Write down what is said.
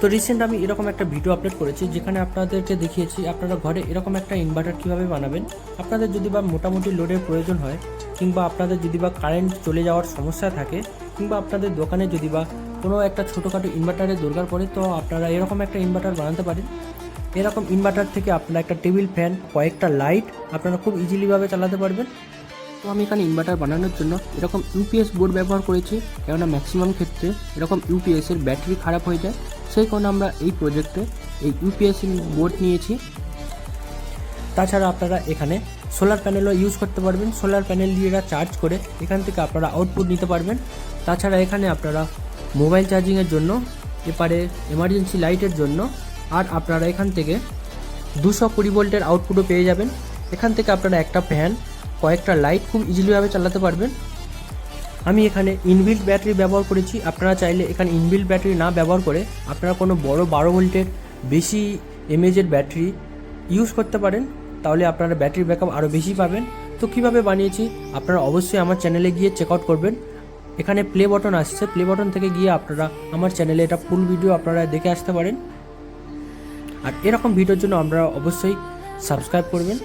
তো রিসেন্ট আমি এরকম একটা ভিডিও আপলোড করেছি যেখানে আপনাদেরকে দেখিয়েছি আপনারা ঘরে এরকম একটা ইনভার্টার কীভাবে বানাবেন। আপনাদের যদি বা মোটামুটি লোডের প্রয়োজন হয়, কিংবা আপনাদের যদি বা কারেন্ট চলে যাওয়ার সমস্যা থাকে, কিংবা আপনাদের দোকানে যদি বা কোনো একটা ছোটোখাটো ইনভার্টারের দরকার পড়ে, তো আপনারা এরকম একটা ইনভার্টার বানাতে পারেন। এরকম ইনভার্টার থেকে আপনারা একটা টেবিল ফ্যান, কয়েকটা লাইট আপনারা খুব ইজিলিভাবে চালাতে পারবেন। তো আমি এখানে ইনভার্টার বানানোর জন্য এরকম ইউপিএস বোর্ড ব্যবহার করেছি, কেননা ম্যাক্সিমাম ক্ষেত্রে এরকম ইউপিএসের ব্যাটারি খারাপ হয়ে যায়। সেই কারণে আমরা এই প্রজেক্টে এই ইউপিএস বোর্ড নিয়েছি। তাছাড়া আপনারা এখানে সোলার প্যানেলও ইউজ করতে পারবেন। সোলার প্যানেল দিয়ে চার্জ করে এখান থেকে আপনারা আউটপুট নিতে পারবেন। তাছাড়া এখানে আপনারা মোবাইল চার্জিংয়ের জন্য, এপারে এমার্জেন্সি লাইটের জন্য, আর আপনারা এখান থেকে 220 ভোল্টের আউটপুটও পেয়ে যাবেন। এখান থেকে আপনারা একটা ফ্যান, কয়েকটা লাইট খুব ইজিলিভাবে চালাতে পারবেন। আমি এখানে ইনবিল্ট ব্যাটারি ব্যবহার করেছি। আপনারা চাইলে এখানে ইনবিল্ট ব্যাটারি না ব্যবহার করে আপনারা কোনো বড় 12 ভোল্টের বেশি এমএজের ব্যাটারি ইউজ করতে পারেন, তাহলে আপনারা ব্যাটারি ব্যাকআপ আরও বেশি পাবেন। তো কীভাবে বানিয়েছি আপনারা অবশ্যই আমার চ্যানেলে গিয়ে চেক আউট করবেন। এখানে প্লে বাটন আসছে, প্লে বাটন থেকে গিয়ে আপনারা আমার চ্যানেলে এটা ফুল ভিডিও আপনারা দেখে আসতে পারেন। আর এরকম ভিডিওর জন্য আপনারা অবশ্যই সাবস্ক্রাইব করবেন।